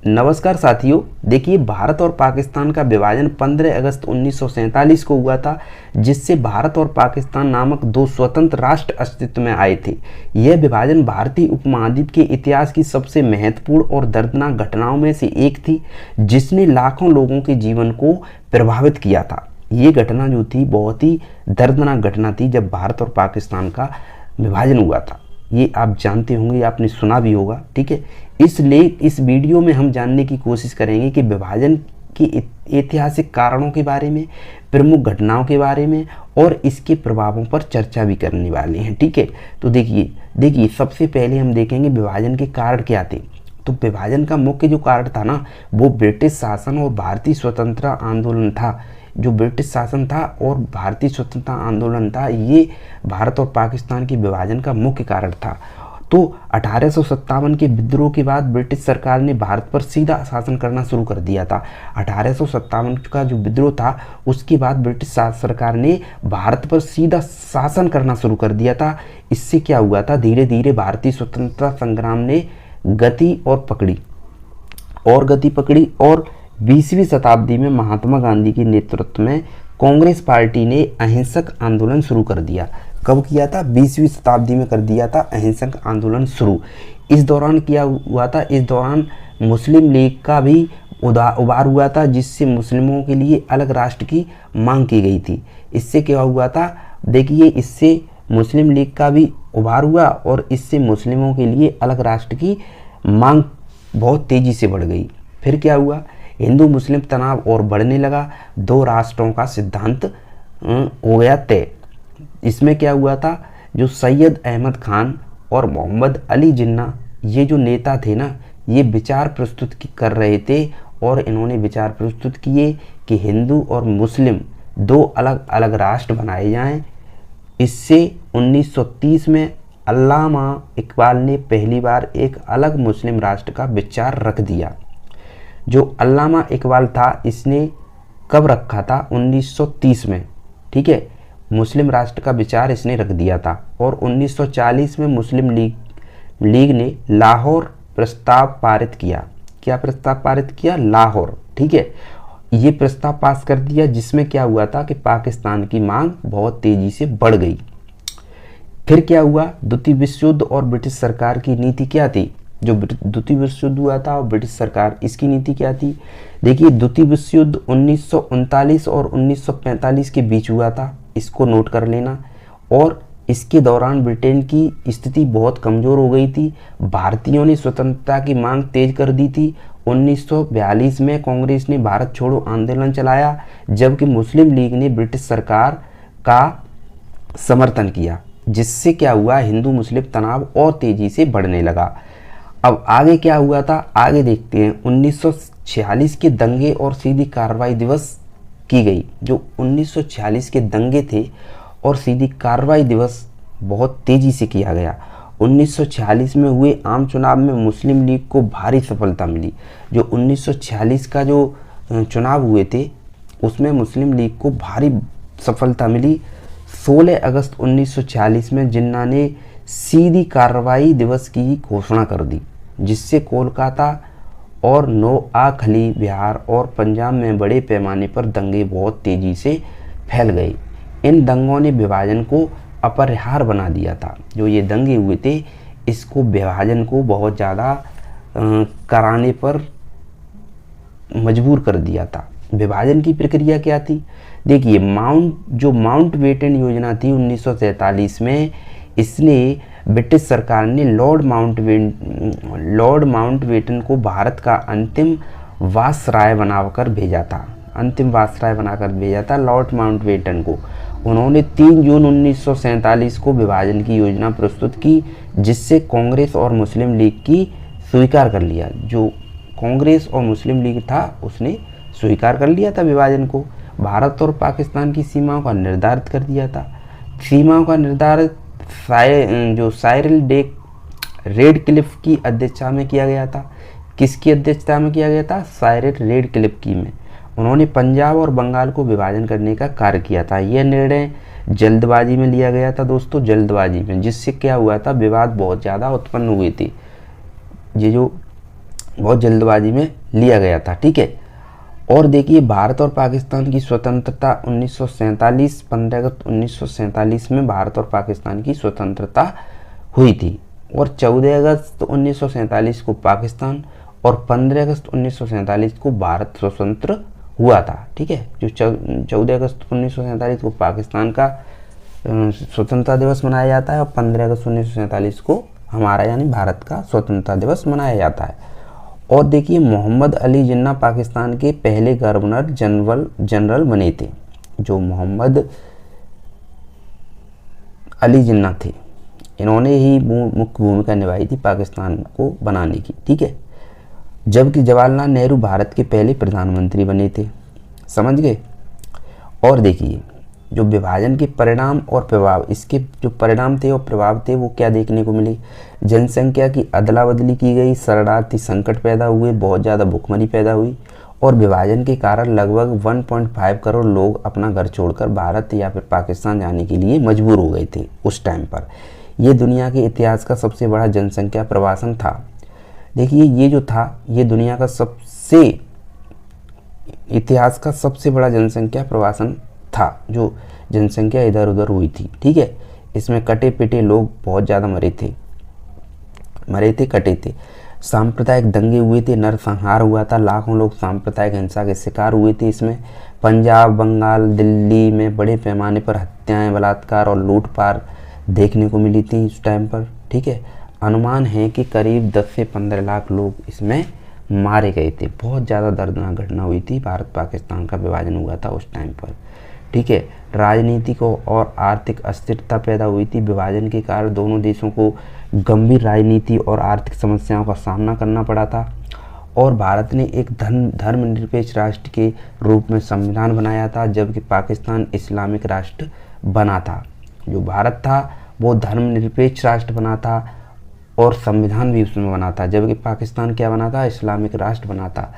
नमस्कार साथियों, देखिए भारत और पाकिस्तान का विभाजन 15 अगस्त 1947 को हुआ था, जिससे भारत और पाकिस्तान नामक दो स्वतंत्र राष्ट्र अस्तित्व में आए थे। यह विभाजन भारतीय उपमहाद्वीप के इतिहास की सबसे महत्वपूर्ण और दर्दनाक घटनाओं में से एक थी, जिसने लाखों लोगों के जीवन को प्रभावित किया था। ये घटना जो थी बहुत ही दर्दनाक घटना थी जब भारत और पाकिस्तान का विभाजन हुआ था। ये आप जानते होंगे, आपने सुना भी होगा। ठीक है, इसलिए इस वीडियो में हम जानने की कोशिश करेंगे कि विभाजन के ऐतिहासिक कारणों के बारे में, प्रमुख घटनाओं के बारे में और इसके प्रभावों पर चर्चा भी करने वाले हैं। ठीक है, तो देखिए सबसे पहले हम देखेंगे विभाजन के कारण क्या थे। तो विभाजन का मुख्य जो कारण था ना, वो ब्रिटिश शासन और भारतीय स्वतंत्रता आंदोलन था। जो ब्रिटिश शासन था और भारतीय स्वतंत्रता आंदोलन था, ये भारत और पाकिस्तान के विभाजन का मुख्य कारण था। तो 1857 के विद्रोह के बाद ब्रिटिश सरकार ने भारत पर सीधा शासन करना शुरू कर दिया था। 1857 का जो विद्रोह था, उसके बाद ब्रिटिश सरकार ने भारत पर सीधा शासन करना शुरू कर दिया था। इससे क्या हुआ था, धीरे धीरे भारतीय स्वतंत्रता संग्राम ने गति पकड़ी और 20वीं शताब्दी में महात्मा गांधी के नेतृत्व में कांग्रेस पार्टी ने अहिंसक आंदोलन शुरू कर दिया। कब किया था? 20वीं शताब्दी में कर दिया था अहिंसक आंदोलन शुरू। इस दौरान क्या हुआ था, इस दौरान मुस्लिम लीग का भी उभार हुआ था, जिससे मुस्लिमों के लिए अलग राष्ट्र की मांग की गई थी। इससे क्या हुआ था, देखिए इससे मुस्लिम लीग का भी उभार हुआ और इससे मुस्लिमों के लिए अलग राष्ट्र की मांग बहुत तेज़ी से बढ़ गई। फिर क्या हुआ, हिंदू मुस्लिम तनाव और बढ़ने लगा। दो राष्ट्रों का सिद्धांत हो गया तय। इसमें क्या हुआ था, जो सैयद अहमद खान और मोहम्मद अली जिन्ना, ये जो नेता थे ना, ये विचार प्रस्तुत कर रहे थे और इन्होंने विचार प्रस्तुत किए कि हिंदू और मुस्लिम दो अलग अलग राष्ट्र बनाए जाएं। इससे 1930 में अल्लामा इकबाल ने पहली बार एक अलग मुस्लिम राष्ट्र का विचार रख दिया। जो अल्लामा इकबाल था, इसने कब रखा था? 1930 में। ठीक है, मुस्लिम राष्ट्र का विचार इसने रख दिया था और 1940 में मुस्लिम लीग ने लाहौर प्रस्ताव पारित किया। क्या प्रस्ताव पारित किया? लाहौर। ठीक है, ये प्रस्ताव पास कर दिया, जिसमें क्या हुआ था कि पाकिस्तान की मांग बहुत तेजी से बढ़ गई। फिर क्या हुआ, द्वितीय विश्व युद्ध और ब्रिटिश सरकार की नीति क्या थी? जो द्वितीय विश्व युद्ध हुआ था और ब्रिटिश सरकार, इसकी नीति क्या थी? देखिए, द्वितीय विश्व युद्ध 1939 और 1945 के बीच हुआ था, इसको नोट कर लेना। और इसके दौरान ब्रिटेन की स्थिति बहुत कमज़ोर हो गई थी। भारतीयों ने स्वतंत्रता की मांग तेज कर दी थी। 1942 में कांग्रेस ने भारत छोड़ो आंदोलन चलाया, जबकि मुस्लिम लीग ने ब्रिटिश सरकार का समर्थन किया, जिससे क्या हुआ, हिंदू मुस्लिम तनाव और तेज़ी से बढ़ने लगा। अब आगे क्या हुआ था, आगे देखते हैं। 1946 के दंगे और सीधी कार्रवाई दिवस की गई। जो 1946 के दंगे थे और सीधी कार्रवाई दिवस बहुत तेज़ी से किया गया। 1946 में हुए आम चुनाव में मुस्लिम लीग को भारी सफलता मिली। जो 1946 का जो चुनाव हुए थे, उसमें मुस्लिम लीग को भारी सफलता मिली। 16 अगस्त 1946 में जिन्ना ने सीधी कार्रवाई दिवस की घोषणा कर दी, जिससे कोलकाता और नोआखली, बिहार और पंजाब में बड़े पैमाने पर दंगे बहुत तेज़ी से फैल गए। इन दंगों ने विभाजन को अपरिहार्य बना दिया था। जो ये दंगे हुए थे, इसको विभाजन को बहुत ज़्यादा कराने पर मजबूर कर दिया था। विभाजन की प्रक्रिया क्या थी? देखिए, माउंटबेटन योजना थी 1947 में। इसने ब्रिटिश सरकार ने लॉर्ड माउंटबेटन को भारत का अंतिम वायसराय बनाकर भेजा था लॉर्ड माउंटबेटन को। उन्होंने 3 जून 1947 को विभाजन की योजना प्रस्तुत की, जिससे कांग्रेस और मुस्लिम लीग की स्वीकार कर लिया। जो कांग्रेस और मुस्लिम लीग था, उसने स्वीकार कर लिया था विभाजन को। भारत और पाकिस्तान की सीमाओं का निर्धारित कर दिया था। सीमाओं का निर्धारित जो साइरिल रेडक्लिफ की अध्यक्षता में किया गया था। किसकी अध्यक्षता में किया गया था? साइरिल रेडक्लिफ की में। उन्होंने पंजाब और बंगाल को विभाजन करने का कार्य किया था। यह निर्णय जल्दबाजी में लिया गया था दोस्तों, जल्दबाजी में, जिससे क्या हुआ था, विवाद बहुत ज़्यादा उत्पन्न हुए थे। ये जो बहुत जल्दबाजी में लिया गया था। ठीक है, और देखिए भारत और पाकिस्तान की स्वतंत्रता 1947 15 अगस्त 1947 में भारत और पाकिस्तान की स्वतंत्रता हुई थी, और 14 अगस्त 1947 को पाकिस्तान और 15 अगस्त 1947 को भारत स्वतंत्र हुआ था। ठीक है, जो 14 अगस्त 1947 को पाकिस्तान का स्वतंत्रता दिवस मनाया जाता है और 15 अगस्त 1947 को हमारा यानी भारत का स्वतंत्रता दिवस मनाया जाता है। और देखिए मोहम्मद अली जिन्ना पाकिस्तान के पहले गवर्नर जनरल बने थे। जो मोहम्मद अली जिन्ना थे, इन्होंने ही मुख्य भूमिका निभाई थी पाकिस्तान को बनाने की। ठीक है, जबकि जवाहरलाल नेहरू भारत के पहले प्रधानमंत्री बने थे। समझ गए। और देखिए जो विभाजन के परिणाम और प्रभाव, इसके जो परिणाम थे और प्रभाव थे वो क्या देखने को मिले। जनसंख्या की अदला बदली की गई, शरणार्थी संकट पैदा हुए, बहुत ज़्यादा भुखमरी पैदा हुई, और विभाजन के कारण लगभग 1.5 करोड़ लोग अपना घर छोड़कर भारत या फिर पाकिस्तान जाने के लिए मजबूर हो गए थे उस टाइम पर। ये दुनिया के इतिहास का सबसे बड़ा जनसंख्या प्रवासन था। देखिए ये जो था ये दुनिया का इतिहास का सबसे बड़ा जनसंख्या प्रवासन था, जो जनसंख्या इधर उधर हुई थी। ठीक है, इसमें कटे पिटे लोग बहुत ज़्यादा मरे थे, कटे थे। सांप्रदायिक दंगे हुए थे, नरसंहार हुआ था, लाखों लोग सांप्रदायिक हिंसा के शिकार हुए थे। इसमें पंजाब, बंगाल, दिल्ली में बड़े पैमाने पर हत्याएं, बलात्कार और लूटपाट देखने को मिली थी उस टाइम पर। ठीक है, अनुमान है कि करीब 10 से 15 लाख लोग इसमें मारे गए थे। बहुत ज़्यादा दर्दनाक घटना हुई थी, भारत पाकिस्तान का विभाजन हुआ था उस टाइम पर। ठीक है, राजनीतिक और आर्थिक अस्थिरता पैदा हुई थी। विभाजन के कारण दोनों देशों को गंभीर राजनीति और आर्थिक समस्याओं का सामना करना पड़ा था, और भारत ने एक धर्मनिरपेक्ष राष्ट्र के रूप में संविधान बनाया था, जबकि पाकिस्तान इस्लामिक राष्ट्र बना था। जो भारत था वो धर्मनिरपेक्ष राष्ट्र बना था और संविधान भी उसमें बना था, जबकि पाकिस्तान क्या बना था, इस्लामिक राष्ट्र बना था।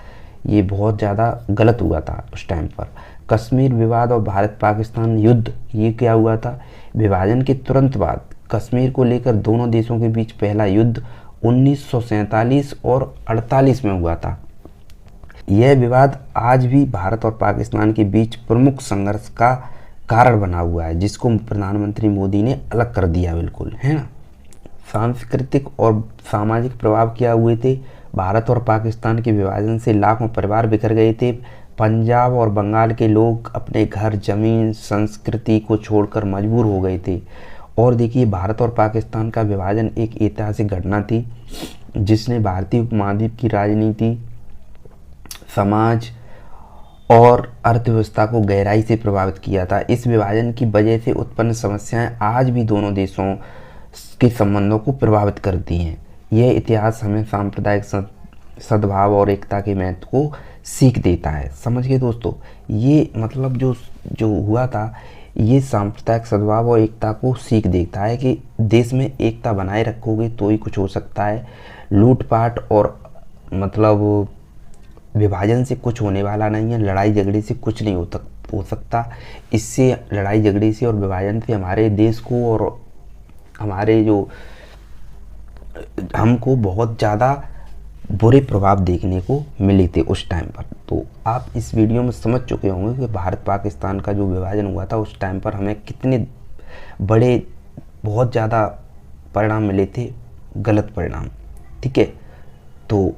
ये बहुत ज़्यादा गलत हुआ था उस टाइम पर। कश्मीर विवाद और भारत पाकिस्तान युद्ध, ये क्या हुआ था, विभाजन के तुरंत बाद कश्मीर को लेकर दोनों देशों के बीच पहला युद्ध 1947 और 48 में हुआ था। यह विवाद आज भी भारत और पाकिस्तान के बीच प्रमुख संघर्ष का कारण बना हुआ है, जिसको प्रधानमंत्री मोदी ने अलग कर दिया, बिल्कुल, है ना। सांस्कृतिक और सामाजिक प्रभाव क्या हुए थे। भारत और पाकिस्तान के विभाजन से लाखों परिवार बिखर गए थे। पंजाब और बंगाल के लोग अपने घर, जमीन, संस्कृति को छोड़कर मजबूर हो गए थे। और देखिए भारत और पाकिस्तान का विभाजन एक ऐतिहासिक घटना थी, जिसने भारतीय उपमहाद्वीप की राजनीति, समाज और अर्थव्यवस्था को गहराई से प्रभावित किया था। इस विभाजन की वजह से उत्पन्न समस्याएं आज भी दोनों देशों के संबंधों को प्रभावित करती हैं। यह इतिहास हमें सांप्रदायिक सद्भाव और एकता के महत्व को सीख देता है। समझ गए दोस्तों, ये मतलब जो हुआ था, ये सांप्रदायिक सद्भाव और एकता को सीख देता है कि देश में एकता बनाए रखोगे तो ही कुछ हो सकता है। लूटपाट और मतलब विभाजन से कुछ होने वाला नहीं है, लड़ाई झगड़े से कुछ नहीं हो सकता। इससे लड़ाई झगड़े से और विभाजन से हमारे देश को और हमारे हमको बहुत ज़्यादा बुरे प्रभाव देखने को मिले थे उस टाइम पर। तो आप इस वीडियो में समझ चुके होंगे कि भारत पाकिस्तान का जो विभाजन हुआ था उस टाइम पर हमें कितने बड़े बहुत ज़्यादा परिणाम मिले थे, गलत परिणाम। ठीक है, तो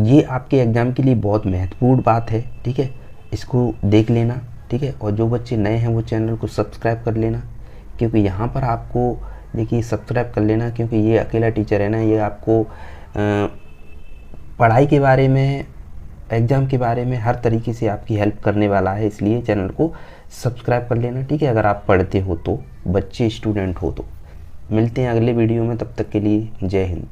ये आपके एग्ज़ाम के लिए बहुत महत्वपूर्ण बात है। ठीक है, इसको देख लेना। ठीक है, और जो बच्चे नए हैं वो चैनल को सब्सक्राइब कर लेना, क्योंकि यहाँ पर आपको देखिए सब्सक्राइब कर लेना, क्योंकि ये अकेला टीचर है ना, ये आपको पढ़ाई के बारे में, एग्ज़ाम के बारे में हर तरीके से आपकी हेल्प करने वाला है, इसलिए चैनल को सब्सक्राइब कर लेना। ठीक है, अगर आप पढ़ते हो तो, बच्चे स्टूडेंट हो तो। मिलते हैं अगले वीडियो में, तब तक के लिए जय हिंद।